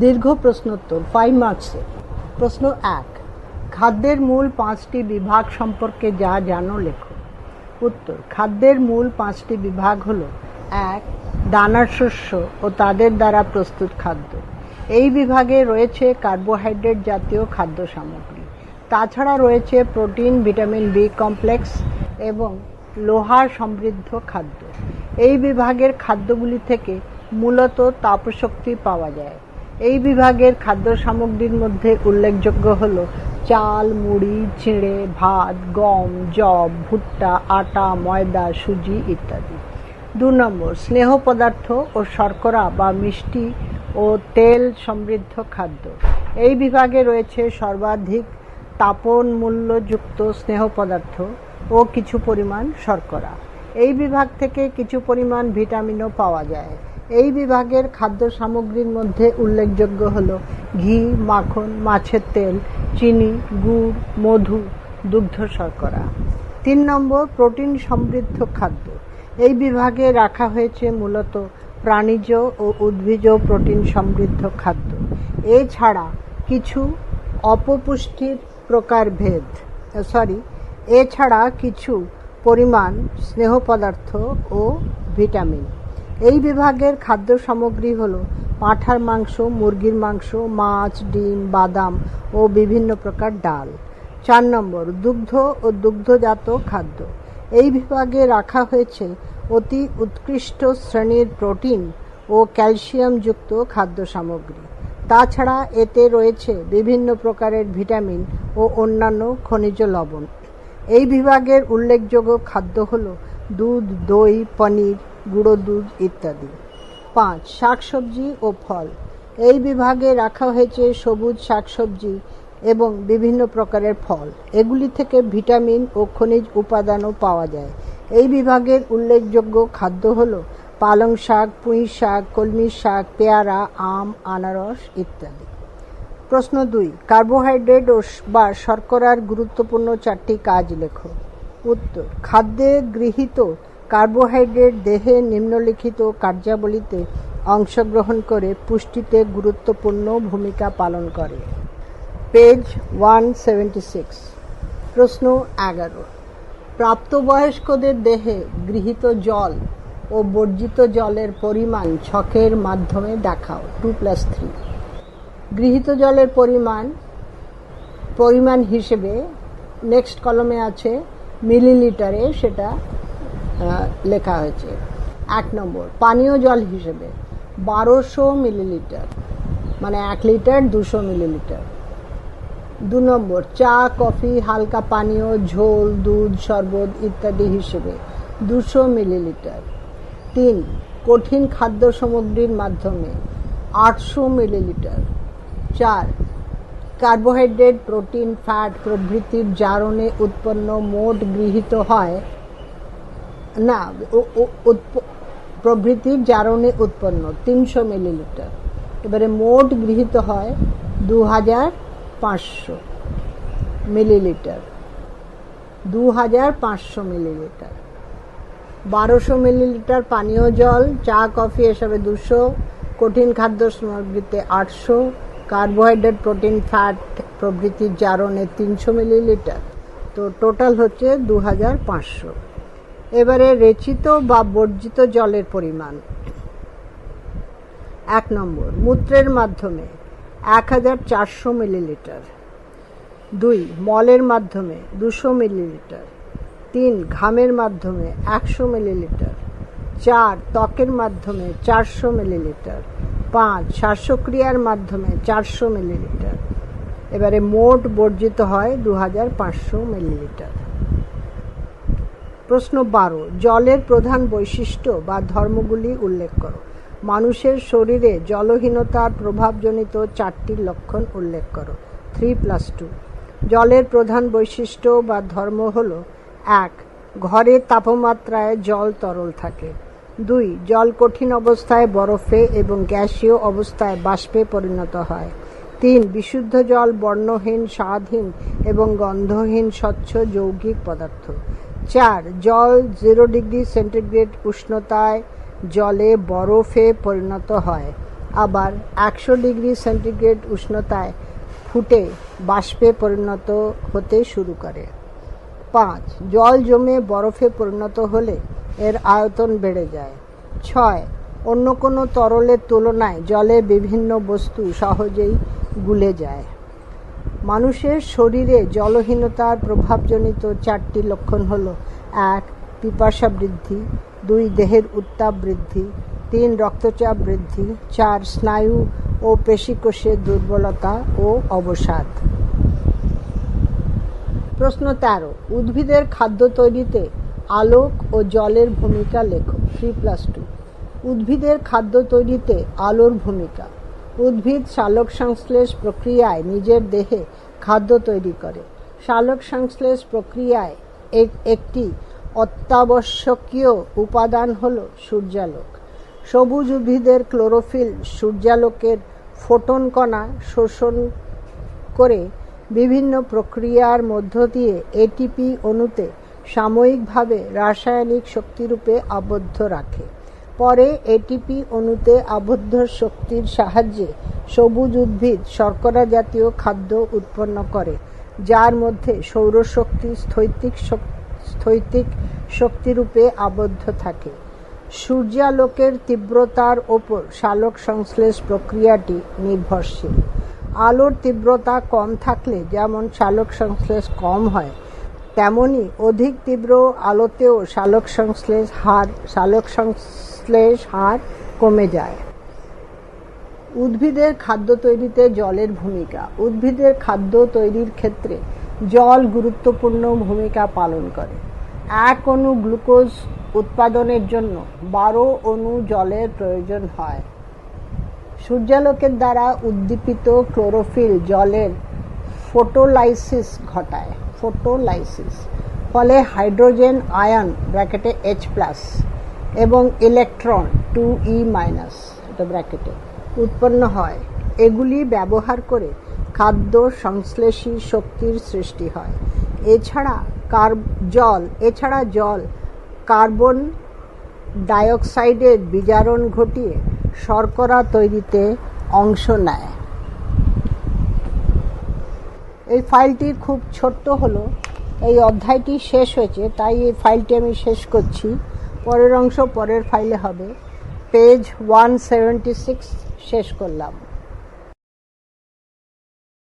দীর্ঘ প্রশ্নোত্তর 5 মার্কসে। প্রশ্ন 1, খাদ্যের মূল 5টি বিভাগ সম্পর্কে যা জানো লেখো। উত্তর, খাদ্যের মূল 5টি বিভাগ হলো 1, দানার শস্য ও তাদের দ্বারা প্রস্তুত খাদ্য। এই বিভাগে রয়েছে কার্বোহাইড্রেট জাতীয় খাদ্য সামগ্রী। তাছাড়া রয়েছে প্রোটিন, ভিটামিন বি কমপ্লেক্স এবং লোহা সমৃদ্ধ খাদ্য। এই বিভাগের খাদ্যগুলি থেকে মূলত তাপশক্তি পাওয়া যায়। এই বিভাগের খাদ্য সামগ্রীর মধ্যে উল্লেখযোগ্য হল চাল, মুড়ি, চিঁড়ে, ভাত, গম, যব, ভুট্টা, আটা, ময়দা, সুজি ইত্যাদি। 2 নম্বর, স্নেহ পদার্থ ও শর্করা বা মিষ্টি ও তেল সমৃদ্ধ খাদ্য। এই বিভাগে রয়েছে সর্বাধিক তাপন মূল্যযুক্ত স্নেহ পদার্থ ও কিছু পরিমাণ শর্করা। এই বিভাগ থেকে কিছু পরিমাণ ভিটামিনও পাওয়া যায়। এই বিভাগের খাদ্য সামগ্রীর মধ্যে উল্লেখযোগ্য হল ঘি, মাখন, মাছের তেল, চিনি, গুড়, মধু, দুগ্ধ শর্করা। 3 নম্বর, প্রোটিন সমৃদ্ধ খাদ্য। এই বিভাগে রাখা হয়েছে মূলত প্রাণীজ ও উদ্ভিজ প্রোটিন সমৃদ্ধ খাদ্য। এছাড়া কিছু অপপুষ্টির প্রকারভেদ এছাড়া কিছু পরিমাণ স্নেহ পদার্থ ও ভিটামিন। এই বিভাগের খাদ্য সামগ্রী হল পাঁঠার মাংস, মুরগির মাংস, মাছ, ডিম, বাদাম ও বিভিন্ন প্রকার ডাল। 4 নম্বর, দুগ্ধ ও দুগ্ধজাত খাদ্য। এই বিভাগে রাখা হয়েছে অতি উৎকৃষ্ট শ্রেণীর প্রোটিন ও ক্যালসিয়ামযুক্ত খাদ্য সামগ্রী। তাছাড়া এতে রয়েছে বিভিন্ন প্রকারের ভিটামিন ও অন্যান্য খনিজ লবণ। এই বিভাগের উল্লেখযোগ্য খাদ্য হল দুধ, দই, পনির, গুঁড়ো দুধ ইত্যাদি। 5, শাকসবজি ও ফল। এই বিভাগে রাখা হয়েছে সবুজ শাকসবজি এবং বিভিন্ন প্রকারের ফল। এগুলি থেকে ভিটামিন ও খনিজ উপাদানও পাওয়া যায়। এই বিভাগের উল্লেখযোগ্য খাদ্য হল পালং শাক, পুঁই শাক, কলমি শাক, পেয়ারা, আম, আনারস ইত্যাদি। প্রশ্ন 2, কার্বোহাইড্রেট বা শর্করার গুরুত্বপূর্ণ 4টি কাজ লেখো। উত্তর, খাদ্যে গৃহীত কার্বোহাইড্রেট দেহে নিম্নলিখিত কার্যাবলীতে অংশগ্রহণ করে পুষ্টিতে গুরুত্বপূর্ণ ভূমিকা পালন করে। পেজ 176। প্রশ্ন 11, প্রাপ্তবয়স্কদের দেহে গৃহীত জল ও বর্জিত জলের পরিমাণ ছকের মাধ্যমে দেখাও। 2+3। গৃহীত জলের পরিমাণ হিসেবে নেক্সট কলমে আছে মিলিলিটারে, সেটা লেখা হয়েছে। 1 নম্বর, পানীয় জল হিসেবে 1200 মিলিলিটার, মানে 1 লিটার 200 মিলিলিটার। 2 নম্বর, চা, কফি, হালকা পানীয়, ঝোল, দুধ, শরবত ইত্যাদি হিসেবে 200 মিলিলিটার। 3, কঠিন খাদ্য সামগ্রীর মাধ্যমে 800 মিলিলিটার। 4, কার্বোহাইড্রেট, প্রোটিন, ফ্যাট প্রভৃতির জারণে উৎপন্ন মোট গৃহীত হয় প্রভৃতির জারণে উৎপন্ন 300 মিলিলিটার। এবারে মোট গৃহীত হয় 2500 মিলিলিটার। 2500 মিলিলিটার। 1200 মিলিলিটার পানীয় জল, চা, কফি এসবে 200, কঠিন খাদ্য সামগ্রীতে 800, কার্বোহাইড্রেট, প্রোটিন, ফ্যাট প্রভৃতির জারণে 300 মিলিলিটার। তো টোটাল হচ্ছে 2500। এবারে রেচিত বা বর্জিত জলের পরিমাণ। 1 নম্বর, মূত্রের মাধ্যমে 1400 মিলিলিটার। 2, মলের মাধ্যমে 200 মিলিলিটার। 3, ঘামের মাধ্যমে 100 মিলিলিটার। 4, ত্বকের মাধ্যমে 400 মিলিলিটার। 5, শ্বাসক্রিয়ার মাধ্যমে 400 মিলিলিটার। এবারে মোট বর্জিত হয় 2500 মিলিলিটার। প্রশ্ন 12, জলের প্রধান বৈশিষ্ট্য বা ধর্মগুলি উল্লেখ করো। মানুষের শরীরে জলহীনতার প্রভাবজনিত 4টি লক্ষণ উল্লেখ করো। 3+2। জলের প্রধান বৈশিষ্ট্য বা ধর্ম হল: 1, ঘরের তাপমাত্রায় জল তরল থাকে। 2, জল কঠিন অবস্থায় বরফে এবং গ্যাসীয় অবস্থায় বাষ্পে পরিণত হয়। 3, বিশুদ্ধ জল বর্ণহীন, স্বাদহীন এবং গন্ধহীন স্বচ্ছ যৌগিক পদার্থ। 4, জল 0 ডিগ্রি সেন্টিগ্রেড উষ্ণতায় জলে বরফে পরিণত হয়। আবার 100 ডিগ্রি সেন্টিগ্রেড উষ্ণতায় ফুটে বাষ্পে পরিণত হতে শুরু করে। 5. জল জমে বরফে পরিণত হলে এর আয়তন বেড়ে যায়। 6. অন্য কোনো তরলের তুলনায় জলে বিভিন্ন বস্তু সহজেই গুলে যায়। মানুষের শরীরে জলহীনতার প্রভাবজনিত 4টি লক্ষণ হল: 1. পিপাসা বৃদ্ধি, 2. দেহের উত্তাপ বৃদ্ধি, 3. রক্তচাপ বৃদ্ধি, 4. স্নায়ু ও পেশিকোষের দুর্বলতা ও অবসাদ। প্রশ্ন 13। উদ্ভিদের খাদ্য তৈরিতে আলোক ও জলের ভূমিকা লেখো। 3+2। উদ্ভিদের খাদ্য তৈরিতে আলোর ভূমিকা। উদ্ভিদ সালোক সংশ্লেষ প্রক্রিয়ায় নিজের দেহে খাদ্য তৈরি করে। সালোক সংশ্লেষ প্রক্রিয়ায় একটি অত্যাবশ্যকীয় উপাদান হল সূর্যালোক। সবুজ উদ্ভিদের ক্লোরোফিল সূর্যালোকের ফোটন কণা শোষণ করে বিভিন্ন প্রক্রিয়ার মধ্য দিয়ে এটিপি অণুতে সাময়িকভাবে রাসায়নিক শক্তিরূপে আবদ্ধ রাখে। পরে এটিপি অণুতে আবদ্ধ শক্তির সাহায্যে সবুজ উদ্ভিদ শর্করা জাতীয় খাদ্য উৎপন্ন করে, যার মধ্যে সৌরশক্তি স্থৈতিক শক্তিরূপে আবদ্ধ থাকে। সূর্যালোকের তীব্রতার ওপর সালোক সংশ্লেষ প্রক্রিয়াটি নির্ভরশীল। আলোর তীব্রতা কম থাকলে যেমন সালোক সংশ্লেষ কম হয়, তেমনি অধিক তীব্র আলোতেও সালোক সংশ্লেষ হার কমে যায়। উদ্ভিদের খাদ্য তৈরিতে জলের ভূমিকা। উদ্ভিদের খাদ্য তৈরির ক্ষেত্রে জল গুরুত্বপূর্ণ ভূমিকা পালন করে। 1 অণু গ্লুকোজ উৎপাদনের জন্য 12 অণু জলের প্রয়োজন হয়। সূর্যালোকের দ্বারা উদ্দীপিত ক্লোরোফিল জলের ফটোলাইসিস ঘটায়। ফলে হাইড্রোজেন আয়ন H+ এবং ইলেকট্রন 2e- উৎপন্ন হয়। এগুলি ব্যবহার করে খাদ্য সংশ্লেষী শক্তির সৃষ্টি হয়। এছাড়া জল কার্বন ডাইঅক্সাইডের বিজারণ ঘটিয়ে শর্করা তৈরিতে অংশ নেয়। এই ফাইলটি খুব ছোট্ট হলো, এই অধ্যায়টি শেষ হয়েছে, তাই এই ফাইলটি আমি শেষ করছি। পরের অংশ পরের ফাইলে হবে। পেজ 176 শেষ করলাম।